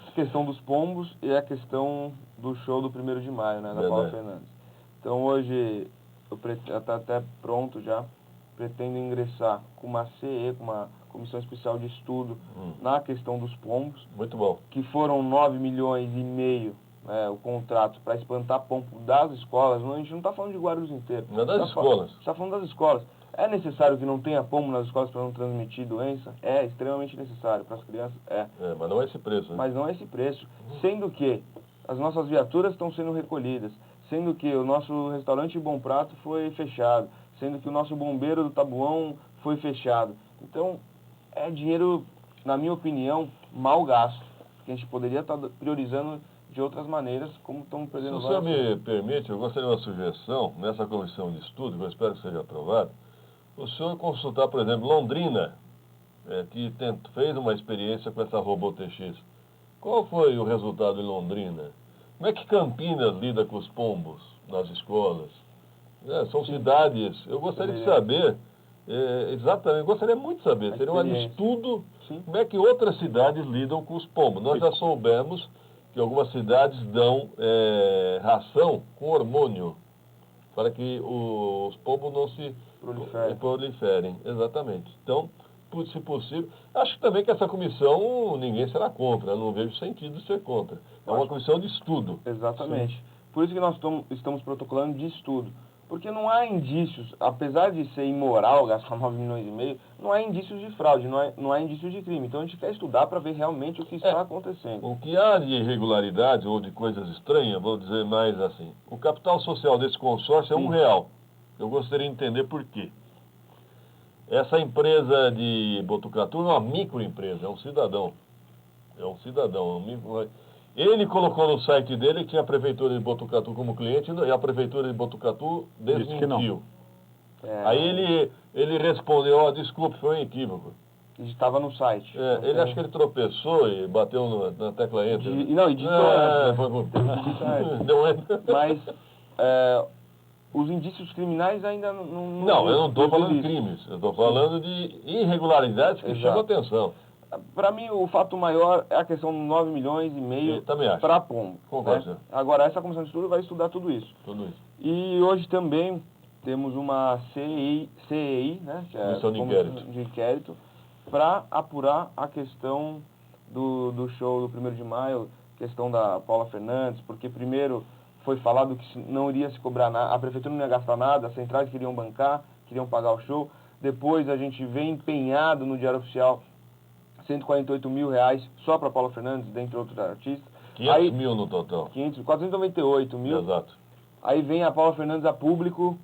F: A questão dos pombos e a questão do show do 1º de maio, né, da Paula Fernandes. Então hoje, já está até pronto já, pretendo ingressar com uma CE, com uma comissão especial de estudo na questão dos pombos.
D: Muito bom.
F: Que foram 9,5 milhões o contrato para espantar pombo das escolas, a gente não está falando de Guarulhos inteiro.
D: Não é das escolas.
F: Está falando das escolas. É necessário que não tenha pombo nas escolas para não transmitir doença? É extremamente necessário para as crianças.
D: Mas não é esse preço, né?
F: Mas não é esse preço. Sendo que as nossas viaturas estão sendo recolhidas, sendo que o nosso restaurante Bom Prato foi fechado, sendo que o nosso bombeiro do Tabuão foi fechado. Então, é dinheiro, na minha opinião, mal gasto, que a gente poderia estar priorizando de outras maneiras, como estamos
D: Se
F: perdendo
D: o senhor me permite, eu gostaria de uma sugestão, nessa comissão de estudo, que eu espero que seja aprovado, o senhor consultar, por exemplo, Londrina, que fez uma experiência com essa robô TX. Qual foi o resultado em Londrina? Como é que Campinas lida com os pombos nas escolas? São cidades. Eu gostaria de saber, exatamente, gostaria muito de saber, seria um estudo, como é que outras cidades lidam com os pombos. Nós já soubemos que algumas cidades dão ração com hormônio, para que os pombos não se proliferem. Exatamente. Então, se possível, acho também que essa comissão ninguém será contra, eu não vejo sentido de ser contra. É uma comissão de estudo.
F: Exatamente. Sim. Por isso que nós estamos protocolando de estudo. Porque não há indícios, apesar de ser imoral gastar 9 milhões e meio, não há indícios de fraude, não há indícios de crime. Então a gente quer estudar para ver realmente o que está acontecendo.
D: O que há de irregularidades ou de coisas estranhas, vou dizer mais assim, o capital social desse consórcio é R$1. Eu gostaria de entender por quê. Essa empresa de Botucatu é uma microempresa, é um cidadão. Ele colocou no site dele que tinha a Prefeitura de Botucatu como cliente e a Prefeitura de Botucatu desmentiu. Aí ele respondeu, desculpe, foi um equívoco.
F: Estava no site.
D: Ele acho que ele tropeçou e bateu na tecla Enter.
F: Não, digitou
D: Deu Enter.
F: Mas os indícios criminais ainda não...
D: Não, eu não estou falando de crimes, eu estou falando de irregularidades que chamam a atenção.
F: Para mim, o fato maior é a questão de 9 milhões e meio para pombo.
D: Concordo.
F: Agora, essa comissão de estudo vai estudar tudo isso. E hoje também temos uma CEI, né, que é a Comissão de Inquérito, para apurar a questão do show do 1º de maio, questão da Paula Fernandes, porque primeiro foi falado que não iria se cobrar nada, a prefeitura não ia gastar nada, as centrais queriam bancar, queriam pagar o show. Depois a gente vem empenhado no Diário Oficial R$148 mil só para Paula Fernandes, dentre outros artistas.
D: 500 mil no total.
F: 498 mil.
D: Exato.
F: Aí vem a Paula Fernandes a público,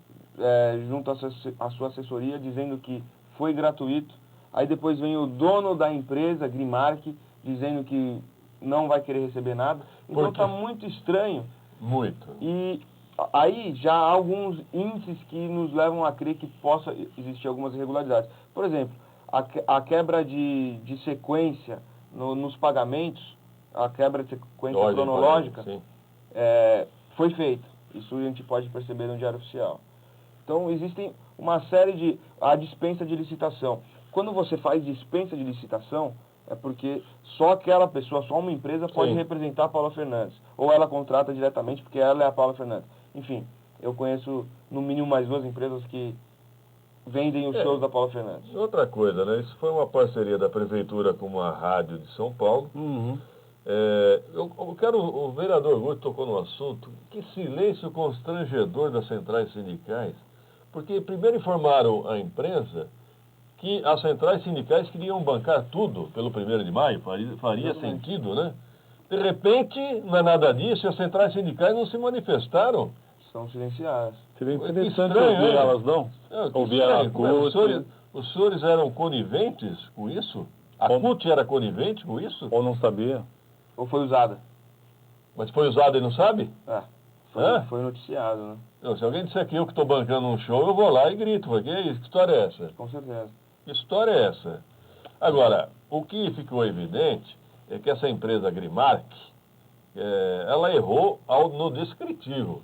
F: junto à sua assessoria, dizendo que foi gratuito. Aí depois vem o dono da empresa, Grimark, dizendo que não vai querer receber nada. Então está muito estranho.
D: Muito.
F: E aí já há alguns índices que nos levam a crer que possa existir algumas irregularidades. Por exemplo, a quebra de sequência nos pagamentos, a quebra de sequência cronológica, foi feita. Isso a gente pode perceber no Diário Oficial. Então, existem uma série de... A dispensa de licitação. Quando você faz dispensa de licitação, é porque só aquela pessoa, só uma empresa pode representar a Paula Fernandes. Ou ela contrata diretamente porque ela é a Paula Fernandes. Enfim, eu conheço no mínimo mais 2 empresas que vendem os shows da Paula Fernandes.
D: Outra coisa, né? Isso foi uma parceria da Prefeitura com uma rádio de São Paulo. Eu quero, o vereador Guto tocou no assunto, que silêncio constrangedor das centrais sindicais, porque primeiro informaram a imprensa que as centrais sindicais queriam bancar tudo pelo 1º de maio, faria sentido, né? De repente, não é nada disso, e as centrais sindicais não se manifestaram.
F: São silenciadas.
C: Seria interessante ouvir elas, não? Ouvir a CUT.
D: Os senhores eram coniventes com isso? A CUT era conivente com isso?
C: Ou não sabia?
F: Ou foi usada?
D: Mas foi usada e não sabe?
F: Foi noticiado, né?
D: Não, se alguém disser que eu que estou bancando um show, eu vou lá e grito. Que história é essa?
F: Com certeza.
D: Que história é essa? Agora, o que ficou evidente é que essa empresa Grimark, ela errou no descritivo.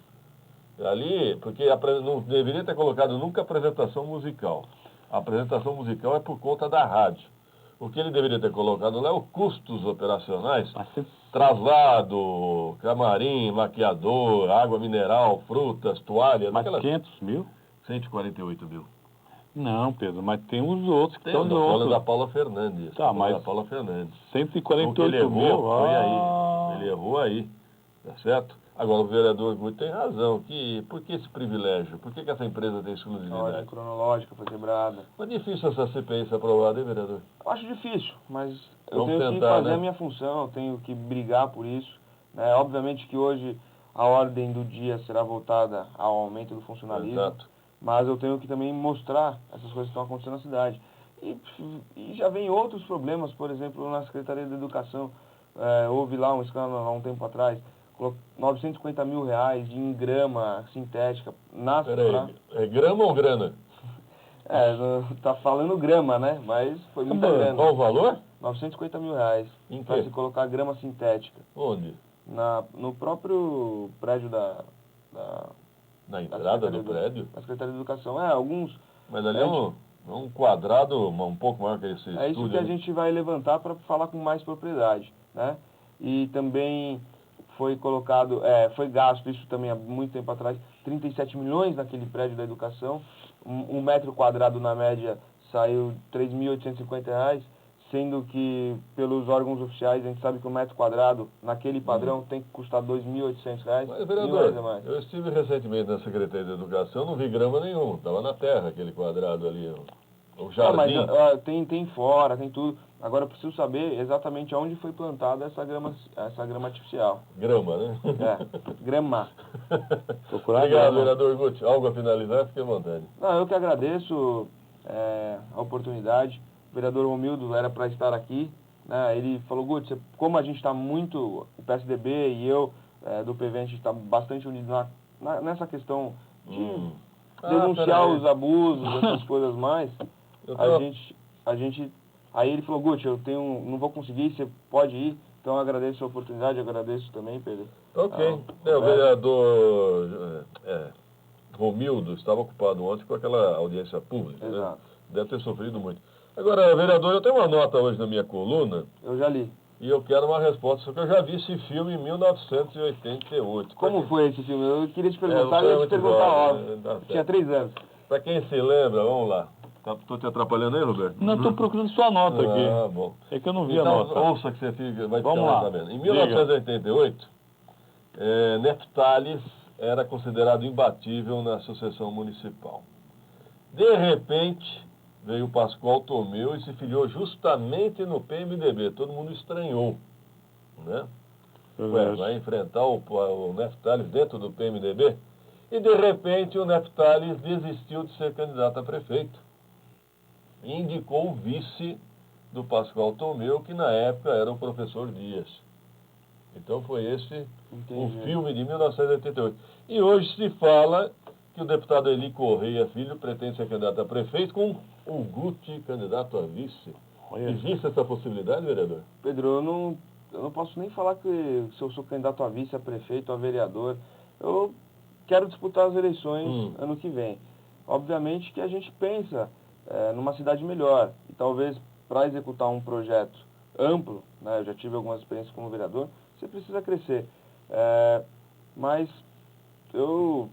D: Ali, porque não deveria ter colocado nunca apresentação musical. A apresentação musical é por conta da rádio. O que ele deveria ter colocado lá é os custos operacionais, traslado, camarim, maquiador, água mineral, frutas, toalhas.
C: Mas 500 mil?
D: 148 mil.
C: Não, Pedro, mas tem os outros que
D: estão
C: no outro.
D: Da Paula Fernandes.
C: Tá, mas
D: da Paula Fernandes.
C: 148 mil.
D: Foi aí. Ele errou aí. Tá certo? Agora, o vereador Guti tem razão. Por que esse privilégio? Por que essa empresa tem
F: A ordem
D: exclusividade?
F: cronológica foi quebrada.
D: Mas difícil essa CPI ser aprovada, hein, vereador?
F: Eu acho difícil, mas eu
D: Vamos
F: tenho que
D: tentar,
F: fazer
D: né?
F: a minha função, eu tenho que brigar por isso. Né? Obviamente que hoje a ordem do dia será voltada ao aumento do funcionalismo,
D: Exato.
F: mas eu tenho que também mostrar essas coisas que estão acontecendo na cidade. E já vem outros problemas, por exemplo, na Secretaria da Educação, houve lá um escândalo há um tempo atrás, R$950 mil em grama sintética.
D: Peraí, é grama ou grana?
F: Tá falando grama, né? Mas foi muita grana.
D: Qual o valor?
F: R$950 mil
D: Em
F: para
D: quê?
F: se colocar grama sintética.
D: Onde?
F: No próprio prédio da
D: Na entrada do prédio?
F: da Secretaria de Educação. Alguns...
D: Mas ali é um quadrado um pouco maior que esse
F: É isso
D: estúdio,
F: que a
D: né?
F: gente vai levantar para falar com mais propriedade, né? E também foi colocado, foi gasto, isso também há muito tempo atrás, 37 milhões naquele prédio da educação. Um metro quadrado, na média, saiu R$3.850, sendo que, pelos órgãos oficiais, a gente sabe que um metro quadrado, naquele padrão, tem que custar R$2.800.
D: Mas,
F: R$1.000 a
D: vereador,
F: mais.
D: eu estive recentemente na Secretaria de Educação, não vi grama nenhuma, estava na terra aquele quadrado ali, o jardim.
F: Mas tem fora, tem tudo. Agora eu preciso saber exatamente onde foi plantada essa grama artificial.
D: Grama, né?
F: Grama.
D: Obrigado, vereador Guti. Algo a finalizar? Fique à vontade.
F: Não, eu que agradeço a oportunidade. O vereador Romildo era para estar aqui. Né? Ele falou, Guti, como a gente está muito, o PSDB e eu, do PV, a gente está bastante unido nessa questão de denunciar os abusos, essas coisas mais, a gente... Aí ele falou, Guti, não vou conseguir, você pode ir. Então eu agradeço a oportunidade, agradeço também, Pedro.
D: Ok. O vereador Romildo estava ocupado ontem com aquela audiência pública.
F: Exato.
D: Né? Deve ter sofrido muito. Agora, vereador, eu tenho uma nota hoje na minha coluna.
F: Eu já li.
D: E eu quero uma resposta, porque eu já vi esse filme em 1988.
F: Como foi esse filme? Eu queria te perguntar,
D: eu
F: eu ia te perguntar óbvio. Tinha 3 anos.
D: Para quem se lembra, vamos lá. Estou te atrapalhando aí, Roberto?
C: Não, estou procurando sua nota aqui.
D: Ah, bom.
C: É que eu não vi
D: então,
C: a nota.
D: Ouça que você vai
C: Vamos
D: ficar
C: lá.
D: sabendo. Em 1988, Neftali era considerado imbatível na sucessão municipal. De repente, veio o Pascoal Tomeu e se filiou justamente no PMDB. Todo mundo estranhou, né? Vai enfrentar o Neftali dentro do PMDB? E, de repente, o Neftali desistiu de ser candidato a prefeito. E indicou o vice do Pascoal Tomeu, que na época era o professor Dias. Então foi esse o filme de 1988. E hoje se fala que o deputado Eli Correia Filho pretende ser candidato a prefeito com o Guti candidato a vice. Existe essa possibilidade, vereador?
F: Pedro, eu não posso nem falar que se eu sou candidato a vice, a prefeito, a vereador. Eu quero disputar as eleições ano que vem. Obviamente que a gente pensa numa cidade melhor. E talvez para executar um projeto amplo, né, eu já tive algumas experiências como vereador, você precisa crescer. Mas eu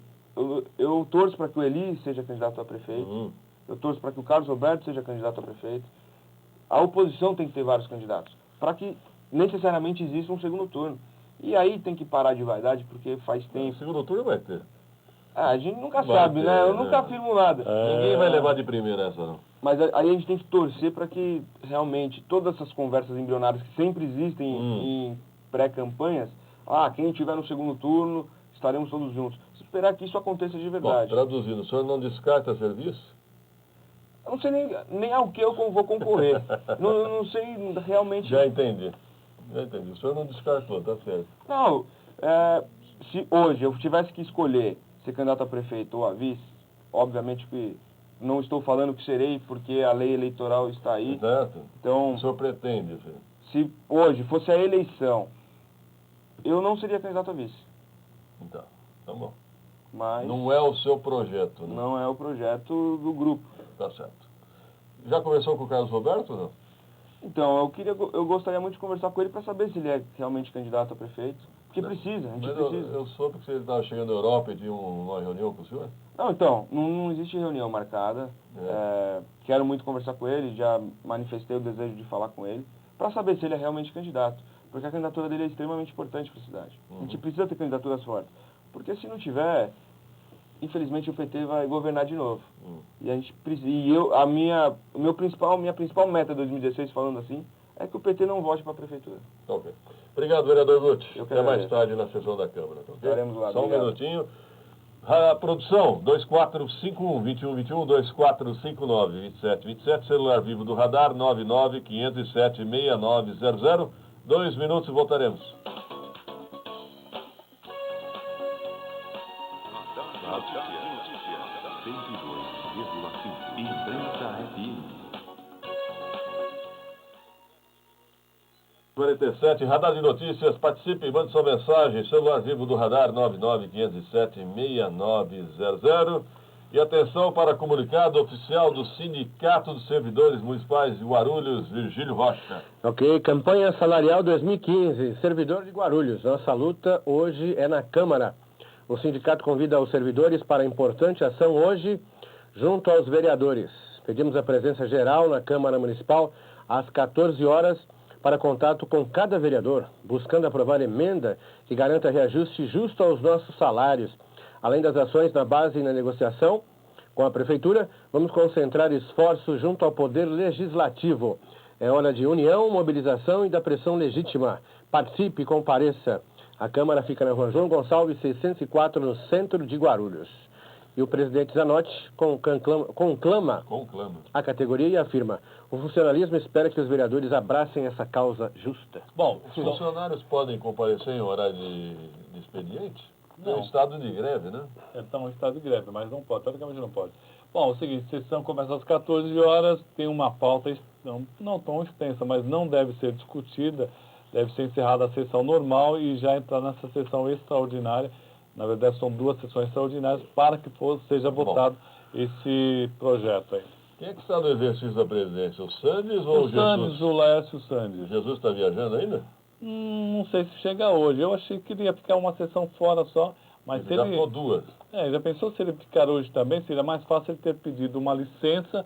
F: torço para que o Eli seja candidato a prefeito. Eu torço para que o Carlos Roberto seja candidato a prefeito. A oposição tem que ter vários candidatos, para que necessariamente exista um segundo turno. E aí tem que parar de vaidade, porque faz tempo.
D: O segundo turno vai ter.
F: A gente nunca sabe, né? Eu nunca afirmo nada.
D: Ninguém vai levar de primeira essa, não.
F: Mas aí a gente tem que torcer para que realmente todas essas conversas embrionárias que sempre existem em pré-campanhas, quem estiver no segundo turno, estaremos todos juntos. Esperar que isso aconteça de verdade.
D: Bom, traduzindo, o senhor não descarta serviço?
F: Eu não sei nem ao que eu vou concorrer. não sei realmente...
D: Já entendi. O senhor não descartou, tá certo.
F: Não, se hoje eu tivesse que escolher ser candidato a prefeito ou a vice, obviamente que não estou falando que serei, porque a lei eleitoral está aí.
D: Exato.
F: Então,
D: o senhor pretende, filho?
F: Se hoje fosse a eleição, eu não seria candidato a vice.
D: Então, tá bom.
F: Mas
D: não é o seu projeto, né?
F: Não é o projeto do grupo.
D: Tá certo. Já conversou com o Carlos Roberto, não?
F: Então, eu gostaria muito de conversar com ele para saber se ele é realmente candidato a prefeito. Porque precisa, a gente precisa.
D: Eu soube que ele estava chegando na Europa e tinha uma reunião com o senhor?
F: Não, então, não existe reunião marcada. Quero muito conversar com ele, já manifestei o desejo de falar com ele, para saber se ele é realmente candidato. porque a candidatura dele é extremamente importante para a cidade. A gente precisa ter candidaturas fortes, porque se não tiver, infelizmente o PT vai governar de novo. E a gente precisa, minha principal meta de 2016, falando assim, é que o PT não vote para a prefeitura.
D: Ok. Obrigado, vereador Guti. Até mais
F: agradeço.
D: tarde na sessão da Câmara. Okay?
F: Estaremos lá.
D: Só um
F: Obrigado.
D: minutinho. A produção, 2451-2121, 2459-2727, celular vivo do radar, 99507-6900. 2 minutos e voltaremos.
A: Notícia. 102,5. Imprensa FM.
D: 47, Radar de Notícias, participe, mande sua mensagem, celular vivo do radar 99507-6900. E atenção para comunicado oficial do Sindicato dos Servidores Municipais de Guarulhos, Virgílio Rocha.
B: Ok, campanha salarial 2015, servidor de Guarulhos. Nossa luta hoje é na Câmara. O sindicato convida os servidores para a importante ação hoje junto aos vereadores. Pedimos a presença geral na Câmara Municipal às 14 horas para contato com cada vereador, buscando aprovar emenda que garanta reajuste justo aos nossos salários. Além das ações na base e na negociação com a Prefeitura, vamos concentrar esforços junto ao Poder Legislativo. É hora de união, mobilização e da pressão legítima. Participe e compareça. A Câmara fica na Rua João Gonçalves, 604, no centro de Guarulhos. E o presidente Zanotti conclama a categoria e afirma: o funcionalismo espera que os vereadores abracem essa causa justa.
D: Bom, os funcionários podem comparecer em horário de expediente? Não. É um estado de greve, né?
C: Então, estado de greve, mas não pode, teoricamente não pode. Bom, é o seguinte, a sessão começa às 14 horas, tem uma pauta não tão extensa, mas não deve ser discutida, deve ser encerrada a sessão normal e já entrar nessa sessão extraordinária. Na verdade, são 2 sessões extraordinárias para que seja votado esse projeto aí.
D: Quem é que está no exercício da presidência? O Sandes ou o Jesus?
C: Sandes, o Laércio Sandes.
D: Jesus está viajando ainda?
C: Não sei se chega hoje. Eu achei que ele ia ficar uma sessão fora só, mas
D: ele já ficou 2.
C: Já pensou se ele ficar hoje também? Seria mais fácil ele ter pedido uma licença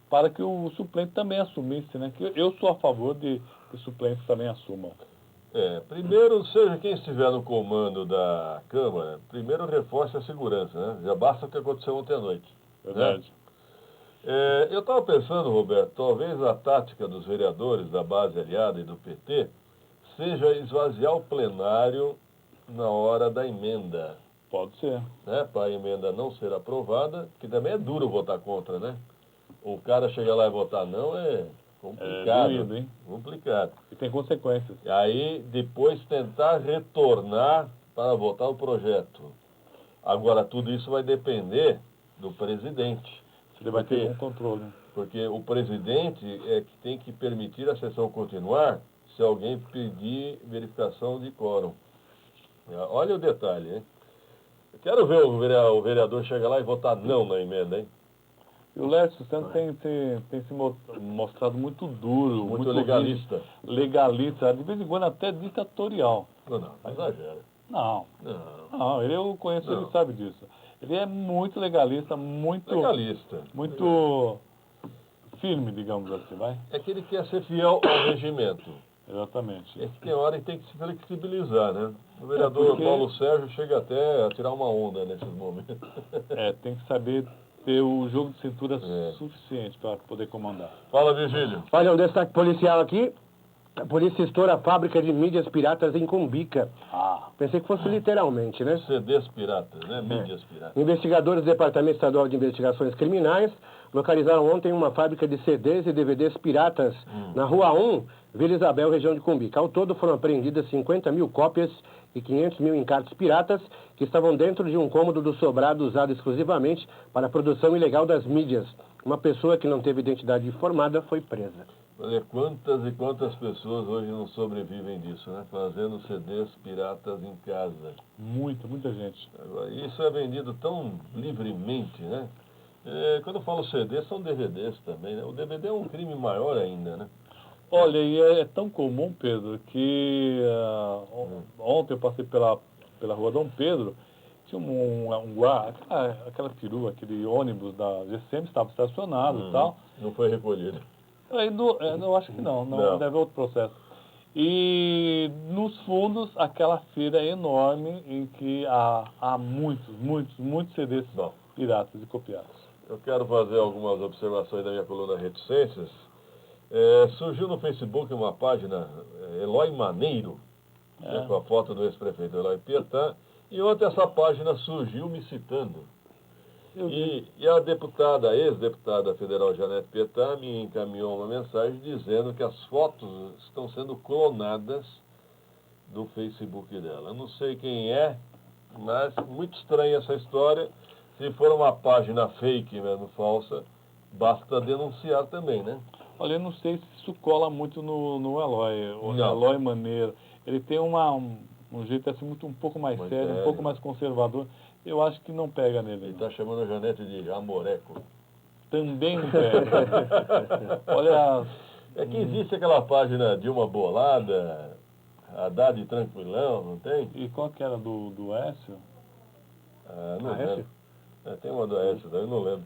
C: para que o suplente também assumisse, né? Que eu sou a favor de que os suplentes também assumam.
D: Primeiro, seja quem estiver no comando da Câmara, primeiro reforce a segurança, né? Já basta o que aconteceu ontem à noite.
C: Verdade.
D: Né? Eu estava pensando, Roberto, talvez a tática dos vereadores da base aliada e do PT seja esvaziar o plenário na hora da emenda.
C: Pode ser.
D: Né? Para a emenda não ser aprovada, que também é duro votar contra, né? O cara chegar lá e votar não é complicado.
C: É doído, hein?
D: Complicado.
C: E tem consequências.
D: E aí, depois tentar retornar para votar o projeto. Agora, tudo isso vai depender do presidente.
C: Ele vai ter um controle.
D: Porque o presidente é que tem que permitir a sessão continuar se alguém pedir verificação de quórum. Olha o detalhe, hein? Eu quero ver o vereador chegar lá e votar não na emenda, hein?
C: E o Laércio Santos tem se mostrado muito duro.
D: Muito legalista.
C: Legalista, de vez em quando até ditatorial.
D: Não exagera.
C: Não, ele eu conheço, ele sabe disso. Ele é muito legalista, muito firme, digamos assim, vai?
D: É que ele quer ser fiel ao regimento.
C: Exatamente.
D: É que tem hora que tem que se flexibilizar, né? O vereador Paulo Sérgio chega até a tirar uma onda nesses momentos.
C: Tem que saber ter o jogo de cintura suficiente para poder comandar.
D: Fala, Virgílio.
B: Olha, um destaque policial aqui. A polícia estoura a fábrica de mídias piratas em Cumbica. Pensei que fosse literalmente, né?
D: CDs piratas, né? Mídias piratas.
B: Investigadores do Departamento Estadual de Investigações Criminais localizaram ontem uma fábrica de CDs e DVDs piratas na Rua 1, Vila Isabel, região de Cumbica. Ao todo foram apreendidas 50 mil cópias e 500 mil encartes piratas que estavam dentro de um cômodo do sobrado usado exclusivamente para a produção ilegal das mídias. Uma pessoa que não teve identidade informada foi presa.
D: Olha, quantas e quantas pessoas hoje não sobrevivem disso, né? Fazendo CDs piratas em casa.
C: Muita gente.
D: Agora, isso é vendido tão livremente, né? Quando eu falo CD, são DVDs também, né? O DVD é um crime maior ainda, né?
C: Olha, e é tão comum, Pedro, que ontem eu passei pela rua Dom Pedro, tinha aquela perua, aquele ônibus da GCM estava estacionado e tal.
D: Não foi recolhido.
C: Eu acho que não deve outro processo. E nos fundos, aquela feira enorme em que há muitos CDs piratas e copiados.
D: Eu quero fazer algumas observações da minha coluna Reticências. Surgiu no Facebook uma página, Eloy Maneiro, com a foto do ex-prefeito Eloy Pietá, e ontem essa página surgiu me citando. E a ex-deputada federal Janete Pietá me encaminhou uma mensagem dizendo que as fotos estão sendo clonadas do Facebook dela. Eu não sei quem é, mas muito estranha essa história. Se for uma página fake mesmo, falsa, basta denunciar também, né?
C: Olha, eu não sei se isso cola muito no Eloy. O
D: Não.
C: Eloy Maneiro, ele tem um jeito assim um pouco mais sério, um pouco mais conservador. Eu acho que não pega nele.
D: Ele está chamando a Janete de amoreco.
C: Também não pega. Olha...
D: É que existe aquela página Dilma Bolada, Haddad Tranquilão, não tem?
C: E qual que era do Écio?
D: Não lembro. Tem uma do Écio, eu não lembro.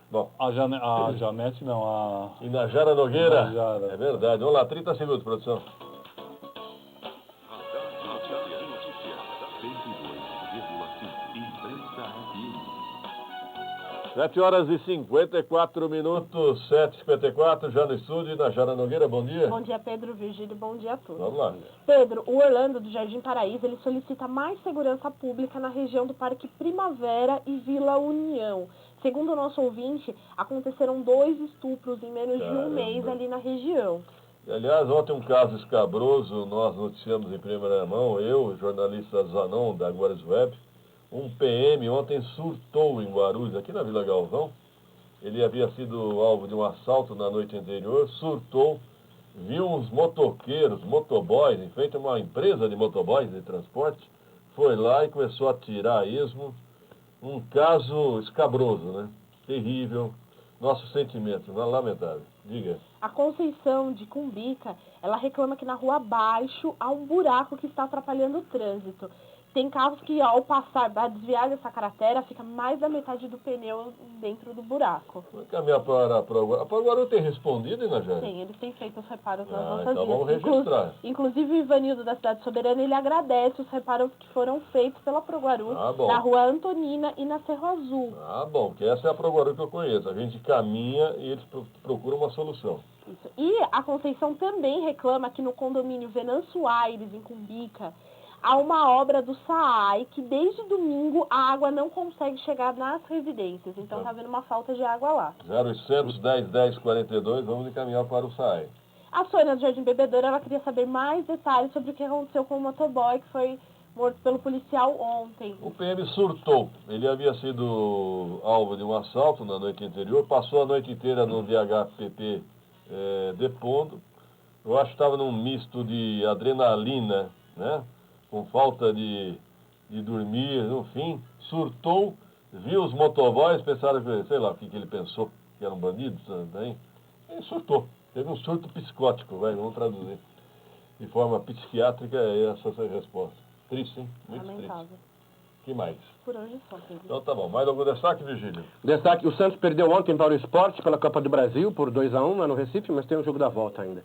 D: Bom.
C: A Janete não,
D: Inajara Nogueira?
C: Inajara.
D: É verdade. Vamos lá, 30 segundos, produção. 7h54, 7h54, já no estúdio, Inajara Nogueira, bom dia.
G: Bom dia, Pedro, Virgílio, bom dia a todos.
D: Vamos lá.
G: Pedro, o Orlando do Jardim Paraíso, ele solicita mais segurança pública na região do Parque Primavera e Vila União. Segundo o nosso ouvinte, aconteceram 2 estupros em menos de um mês ali na região.
D: Aliás, ontem um caso escabroso, nós noticiamos em primeira mão, eu, jornalista Zanon, da Guarulhos Web. Um PM ontem surtou em Guarulhos, aqui na Vila Galvão. Ele havia sido alvo de um assalto na noite anterior, surtou, viu uns motoqueiros, motoboys, em frente a uma empresa de motoboys de transporte, foi lá e começou a atirar a esmo. Um caso escabroso, né? Terrível. Nossos sentimentos, lamentável. Diga.
G: A Conceição de Cumbica, ela reclama que na Rua Abaixo há um buraco que está atrapalhando o trânsito. Tem casos que ao passar, a desviar dessa cratera, fica mais da metade do pneu dentro do buraco.
D: Vamos caminhar para a Guarulhos tem respondido, Inajara?
G: Sim, eles têm feito os reparos nas nossas
D: então
G: vias.
D: vamos registrar.
G: Inclusive o Ivanildo da Cidade Soberana, ele agradece os reparos que foram feitos pela Proguarus na Rua Antonina e na Cerro Azul.
D: Bom, que essa é a Proguarus que eu conheço. A gente caminha e eles procuram uma solução.
G: Isso. E a Conceição também reclama que no condomínio Venâncio Aires, em Cumbica, há uma obra do SAAI que desde domingo a água não consegue chegar nas residências. Então está havendo uma falta de água lá.
D: 0800 10 10 42, vamos encaminhar para o SAAI.
G: A Sônia do Jardim Bebedouro, ela queria saber mais detalhes sobre o que aconteceu com o motoboy que foi morto pelo policial ontem.
D: O PM surtou. Ele havia sido alvo de um assalto na noite anterior, passou a noite inteira no DHPP depondo. Eu acho que estava num misto de adrenalina, né? Com falta de dormir, no fim, surtou, viu os motoboys, pensaram que, sei lá, o que ele pensou, que eram bandidos também, e surtou. Teve um surto psicótico, vamos traduzir. De forma psiquiátrica, essa é a resposta. Triste, hein? Muito
G: lamentável.
D: Triste. Que mais?
G: Por hoje só, Pedro.
D: Então tá bom. Mais algum destaque, Virgílio?
B: Destaque, o Santos perdeu ontem para o Sport pela Copa do Brasil por 2-1 lá no Recife, mas tem um jogo da volta ainda.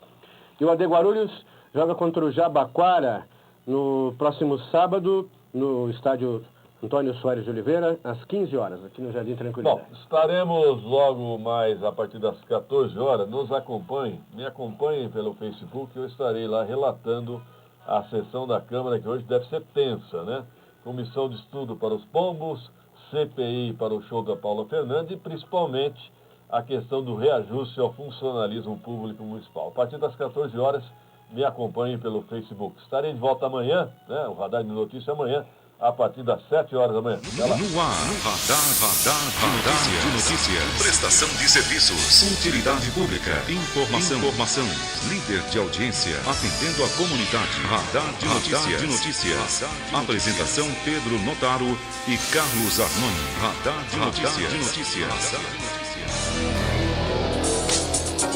B: E o AD Guarulhos joga contra o Jabaquara no próximo sábado, no estádio Antônio Soares de Oliveira, às 15 horas, aqui no Jardim Tranquilidade.
D: Bom, estaremos logo mais a partir das 14 horas. Nos acompanhem, me acompanhem pelo Facebook, eu estarei lá relatando a sessão da Câmara, que hoje deve ser tensa, né? Comissão de estudo para os pombos, CPI para o show da Paula Fernandes e principalmente a questão do reajuste ao funcionalismo público municipal. A partir das 14 horas, me acompanhem pelo Facebook. Estarei de volta amanhã, né? O Radar de Notícia amanhã, a partir das 7 horas da manhã.
A: No ar, Radar de Notícia. Prestação de serviços, utilidade pública, informação, líder de audiência, atendendo a comunidade. Radar de Notícias. Apresentação Pedro Notaro e Carlos Arnone. Radar de Notícias.